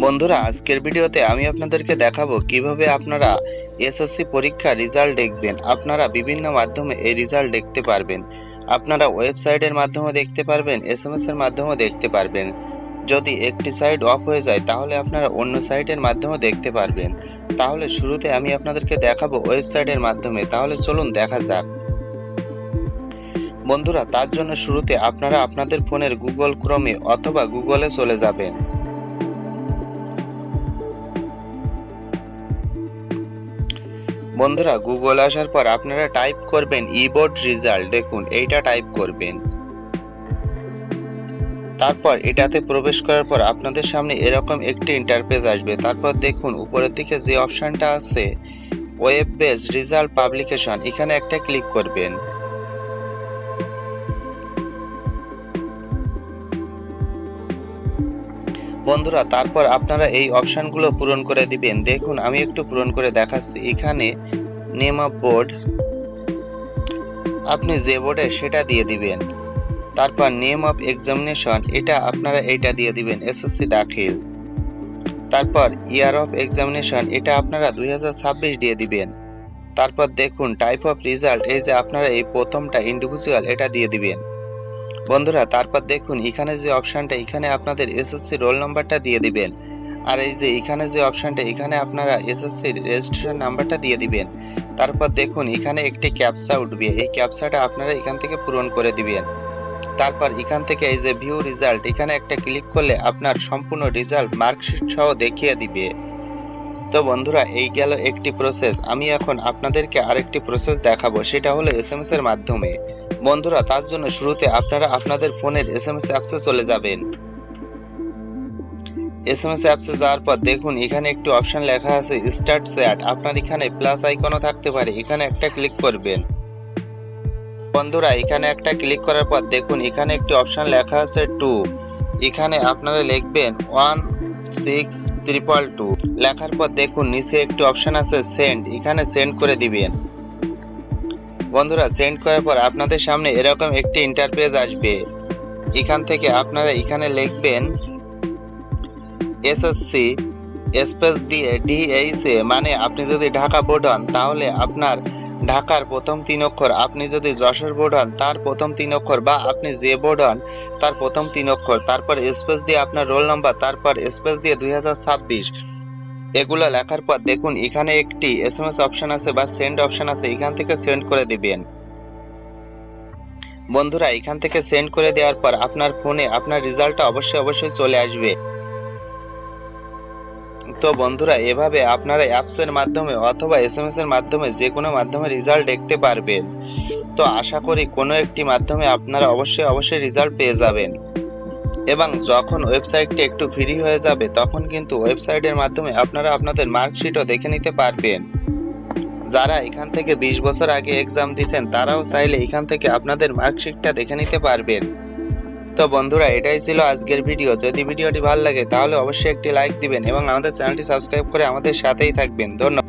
বন্ধুরা, আজকের ভিডিওতে আমি আপনাদেরকে দেখাবো কিভাবে আপনারা এসএসসি পরীক্ষার রেজাল্ট দেখবেন। আপনারা বিভিন্ন মাধ্যমে এই রেজাল্ট দেখতে পারবেন। আপনারা ওয়েবসাইটের মাধ্যমে দেখতে পারবেন, এসএমএস এর মাধ্যমে দেখতে পারবেন। যদি একটি সাইট অফ হয়ে যায় তাহলে আপনারা অন্য সাইটের মাধ্যমে দেখতে পারবেন। তাহলে শুরুতে আমি আপনাদেরকে দেখাবো ওয়েবসাইটের মাধ্যমে। তাহলে চলুন দেখা যাক। বন্ধুরা, তার জন্য শুরুতে আপনারা আপনাদের ফোনের গুগল ক্রোমে অথবা গুগলে চলে যাবেন। বন্ধুরা, গুগল আসার পর আপনারা টাইপ করবেন ই-বোর্ড রেজাল্ট। দেখুন, এইটা টাইপ করবেন। তারপর এটাতে প্রবেশ করার পর আপনাদের সামনে এরকম একটি ইন্টারফেস আসবে। তারপর দেখুন উপরের দিকে যে অপশনটা আছে ওয়েব বেস রেজাল্ট পাবলিকেশন, এখানে একটা ক্লিক করবেন। বন্ধুরা, তারপর আপনারা এই অপশনগুলো পূরণ করে দিবেন। দেখুন, আমি একটু পূরণ করে দেখাচ্ছি। এখানে নেম অফ বোর্ড, আপনি যে বোর্ডে সেটা দিয়ে দিবেন। তারপর নেম অফ এক্সামিনেশন, এটা আপনারা এইটা দিয়ে দিবেন, এসএসসি দাখিল। তারপর ইয়ার অফ এক্সামিনেশন, এটা আপনারা 2026 দিয়ে দিবেন। তারপর দেখুন টাইপ অফ রেজাল্ট, এই যে আপনারা এই প্রথমটা ইন্ডিভিজুয়াল, এটা দিয়ে দিবেন। বন্ধুরা, তারপর দেখুন এখানে যে অপশনটা, এখানে আপনাদের এসএসসি রোল নাম্বারটা দিয়ে দিবেন। আর এই যে এখানে যে অপশনটা, এখানে আপনারা এসএসসি রেজিস্ট্রেশন নাম্বারটা দিয়ে দিবেন। তারপর দেখুন এখানে একটি ক্যাপচা উঠবে, এই ক্যাপচাটা আপনারা এখান থেকে পূরণ করে দিবেন। তারপর এখান থেকে এই যে ভিউ রেজাল্ট, এখানে একটা ক্লিক করলে আপনার সম্পূর্ণ রেজাল্ট মার্কশিট সহ দেখিয়ে দিবে। তো বন্ধুরা, এই গেল একটি প্রসেস। আমি এখন আপনাদেরকে আরেকটি প্রসেস দেখাবো, সেটা হলো এসএমএস এর মাধ্যমে। বন্ধুরা, তার জন্য শুরুতে আপনারা আপনাদের ফোনের এসএমএস অ্যাপসে চলে যাবেন। এসএমএস অ্যাপসে যাওয়ার পর দেখুন এখানে একটি অপশন লেখা আছে স্টার্ট চ্যাট। আপনার এখানে প্লাস আইকনও থাকতে পারে, এখানে একটা ক্লিক করবেন। বন্ধুরা, এখানে একটা ক্লিক করার পর দেখুন এখানে একটি অপশন লেখা আছে 2, এখানে আপনারা লিখবেন 16222। লেখার পর দেখুন নিচে একটি অপশন আছে সেন্ড, এখানে সেন্ড করে দিবেন। বন্ধুরা, সেন্ড করার পর আপনাদের সামনে এরকম একটি ইন্টারফেস আসবে। এখান থেকে আপনারা এখানে লিখবেন এসএসসি স্পেস দিয়ে ডিএইচএ, মানে আপনি যদি ঢাকা বোর্ড হন তাহলে আপনার ঢাকার প্রথম 3 অক্ষর, আপনি যদি যশোর বোর্ড হন তার প্রথম 3 অক্ষর, বা আপনি যে বোর্ড হন তার প্রথম 3 অক্ষর, তারপর স্পেস দিয়ে আপনার রোল নাম্বার, তারপর স্পেস দিয়ে 2026। এগুলো লেখার পর দেখুন এখানে একটি এসএমএস অপশন আছে বা সেন্ড অপশন আছে, এখান থেকে সেন্ড করে দিবেন। বন্ধুরা, এখান থেকে সেন্ড করে দেওয়ার পর আপনার ফোনে আপনার রেজাল্টটা অবশ্যই চলে আসবে। তো বন্ধুরা, এভাবে আপনারা অ্যাপসের মাধ্যমে অথবা এসএমএস এর মাধ্যমে যে কোনো মাধ্যমে রেজাল্ট দেখতে পারবেন। তো আশা করি কোনো একটি মাধ্যমে আপনারা অবশ্যই রেজাল্ট পেয়ে যাবেন। এবং যখন ওয়েবসাইটটি একটু ফ্রি হয়ে যাবে তখন কিন্তু ওয়েবসাইটের মাধ্যমে আপনারা আপনাদের মার্কশিটও দেখে নিতে পারবেন। যারা এখান থেকে 20 বছর আগে এক্সাম দিয়েছেন তারাও চাইলে এখান থেকে আপনাদের মার্কশিটটা দেখে নিতে পারবেন। তো বন্ধুরা, এটাই ছিল আজকের ভিডিও। যদি ভিডিওটি ভালো লাগে তাহলে অবশ্যই একটি লাইক দিবেন এবং আমাদের চ্যানেলটি সাবস্ক্রাইব করে আমাদের সাথেই থাকবেন। ধন্যবাদ।